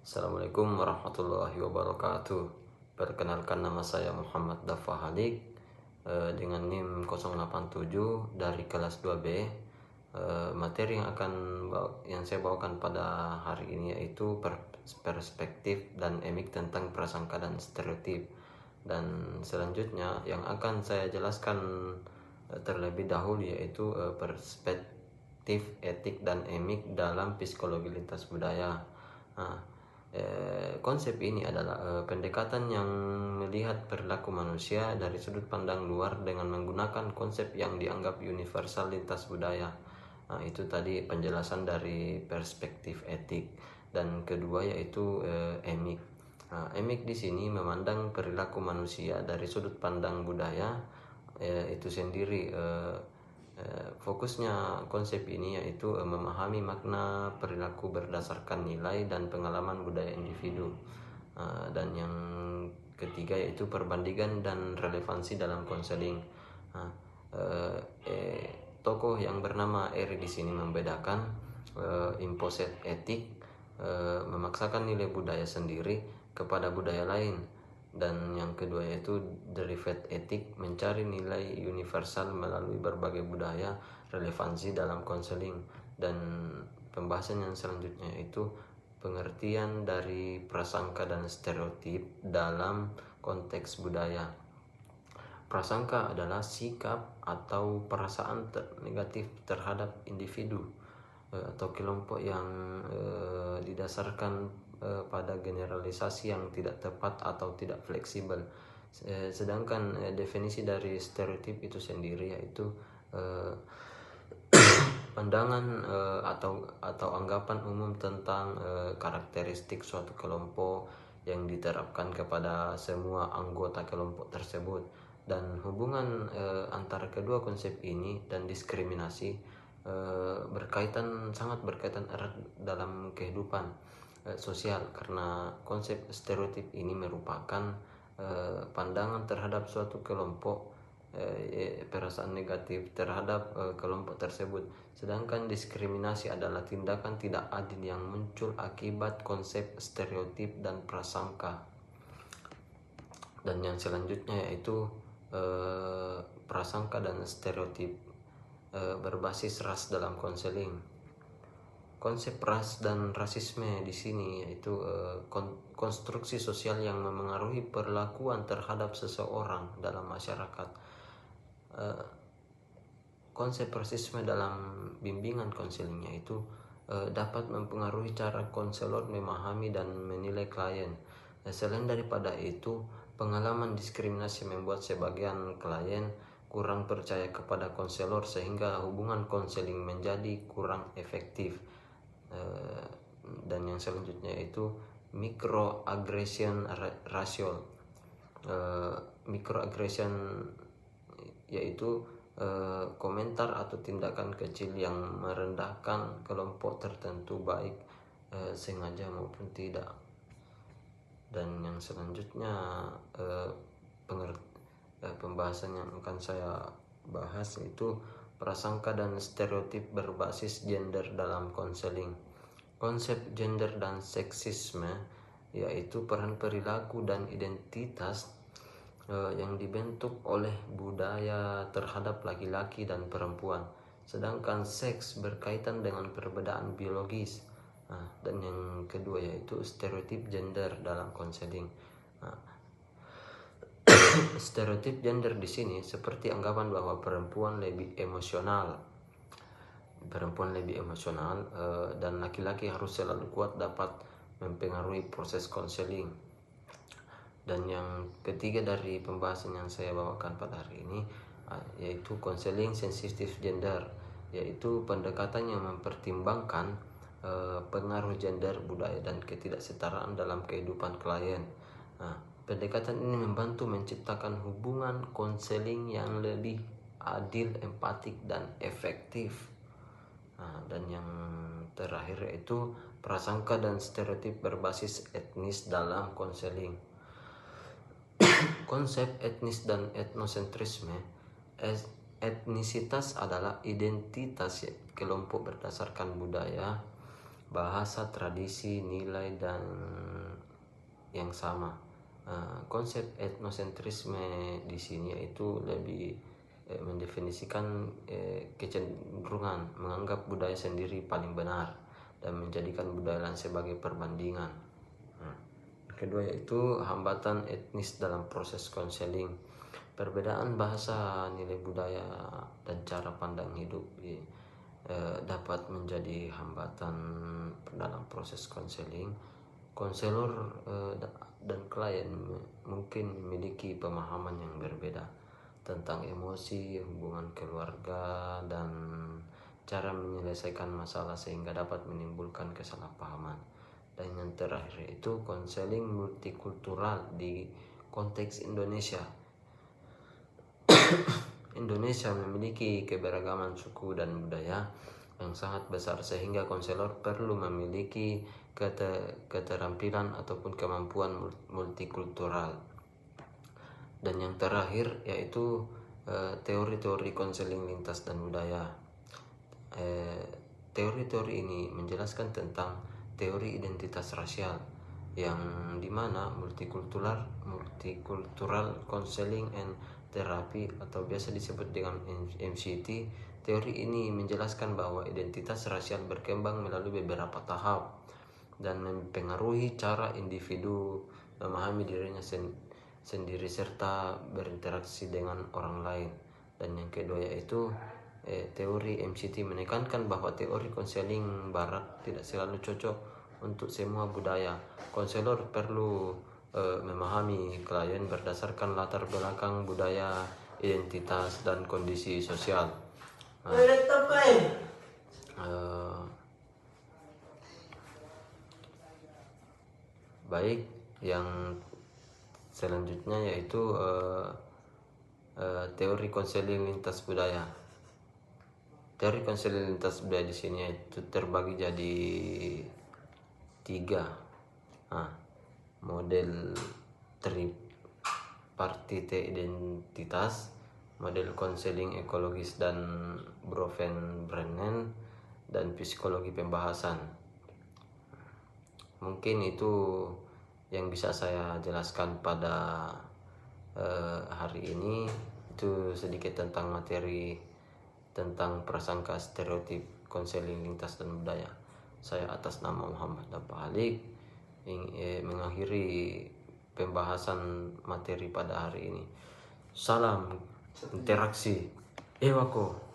Assalamualaikum warahmatullahi wabarakatuh. Perkenalkan, nama saya Muhammad Dafa Halik dengan NIM 087 dari kelas 2B. Materi yang saya bawakan pada hari ini yaitu perspektif dan emik tentang prasangka dan stereotip. Dan selanjutnya yang akan saya jelaskan terlebih dahulu yaitu perspektif, etik, dan emik dalam psikologi lintas budaya. Konsep ini adalah pendekatan yang melihat perilaku manusia dari sudut pandang luar dengan menggunakan konsep yang dianggap universal lintas budaya. Itu tadi penjelasan dari perspektif etik. Dan kedua yaitu emik. Emik di sini memandang perilaku manusia dari sudut pandang budaya itu sendiri. Fokusnya konsep ini yaitu memahami makna perilaku berdasarkan nilai dan pengalaman budaya individu. Dan yang ketiga yaitu perbandingan dan relevansi dalam konseling. Tokoh yang bernama Eri di sini membedakan imposed etik, memaksakan nilai budaya sendiri kepada budaya lain, dan yang kedua yaitu derived etik, mencari nilai universal melalui berbagai budaya, relevansi dalam konseling. Dan pembahasan yang selanjutnya yaitu pengertian dari prasangka dan stereotip dalam konteks budaya. Prasangka adalah sikap atau perasaan negatif terhadap individu atau kelompok yang didasarkan pada generalisasi yang tidak tepat atau tidak fleksibel. Sedangkan definisi dari stereotip itu sendiri yaitu pandangan atau anggapan umum tentang karakteristik suatu kelompok yang diterapkan kepada semua anggota kelompok tersebut. Dan hubungan antara kedua konsep ini dan diskriminasi sangat berkaitan erat dalam kehidupan sosial, karena konsep stereotip ini merupakan pandangan terhadap suatu kelompok, perasaan negatif terhadap kelompok tersebut. Sedangkan diskriminasi adalah tindakan tidak adil yang muncul akibat konsep stereotip dan prasangka. Dan yang selanjutnya yaitu prasangka dan stereotip berbasis ras dalam konseling. Konsep ras dan rasisme di sini yaitu konstruksi sosial yang memengaruhi perlakuan terhadap seseorang dalam masyarakat. Konsep rasisme dalam bimbingan konselingnya itu dapat mempengaruhi cara konselor memahami dan menilai klien. Selain daripada itu, pengalaman diskriminasi membuat sebagian klien kurang percaya kepada konselor sehingga hubungan konseling menjadi kurang efektif. Dan yang selanjutnya itu microaggression ratio. Microaggression yaitu komentar atau tindakan kecil yang merendahkan kelompok tertentu baik sengaja maupun tidak. Dan yang selanjutnya pembahasan yang akan saya bahas itu prasangka dan stereotip berbasis gender dalam konseling. Konsep gender dan seksisme yaitu peran perilaku dan identitas yang dibentuk oleh budaya terhadap laki-laki dan perempuan, sedangkan seks berkaitan dengan perbedaan biologis. Dan yang kedua yaitu stereotip gender dalam konseling. Stereotip gender di sini seperti anggapan bahwa perempuan lebih emosional dan laki-laki harus selalu kuat dapat mempengaruhi proses konseling. Dan yang ketiga dari pembahasan yang saya bawakan pada hari ini yaitu konseling sensitif gender, yaitu pendekatan yang mempertimbangkan pengaruh gender, budaya, dan ketidaksetaraan dalam kehidupan klien. Pendekatan ini membantu menciptakan hubungan konseling yang lebih adil, empatik, dan efektif. Dan yang terakhir yaitu prasangka dan stereotip berbasis etnis dalam konseling. Konsep etnis dan etnosentrisme. Etnisitas adalah identitas kelompok berdasarkan budaya, bahasa, tradisi, nilai, dan yang sama. Konsep etnosentrisme di sini yaitu lebih mendefinisikan kecenderungan menganggap budaya sendiri paling benar dan menjadikan budaya lain sebagai perbandingan. Kedua yaitu hambatan etnis dalam proses konseling. Perbedaan bahasa, nilai budaya, dan cara pandang hidup dapat menjadi hambatan dalam proses konseling. Konselor dan klien mungkin memiliki pemahaman yang berbeda tentang emosi, hubungan keluarga, dan cara menyelesaikan masalah sehingga dapat menimbulkan kesalahpahaman. Dan yang terakhir itu konseling multikultural di konteks Indonesia. Indonesia memiliki keberagaman suku dan budaya yang sangat besar sehingga konselor perlu memiliki keterampilan ataupun kemampuan multikultural. Dan yang terakhir yaitu teori-teori konseling lintas dan budaya. Teori-teori ini menjelaskan tentang teori identitas rasial yang dimana multikultural counseling and therapy atau biasa disebut dengan MCT. Teori ini menjelaskan bahwa identitas rasial berkembang melalui beberapa tahap dan mempengaruhi cara individu memahami dirinya sendiri serta berinteraksi dengan orang lain. Dan yang kedua yaitu teori MCT menekankan bahwa teori konseling barat tidak selalu cocok untuk semua budaya. Konselor perlu memahami klien berdasarkan latar belakang budaya, identitas, dan kondisi sosial. Baik, yang selanjutnya yaitu teori konseling lintas budaya. Teori konseling lintas budaya di sini itu terbagi jadi 3. Model tripartite identitas, model konseling ekologis dan Bronfenbrenner, dan psikologi pembahasan. Mungkin itu yang bisa saya jelaskan pada hari ini. Itu sedikit tentang materi tentang prasangka stereotip konseling lintas dan budaya. Saya atas nama Muhammad Dapalik mengakhiri pembahasan materi pada hari ini. Salam interaksi. Ewako.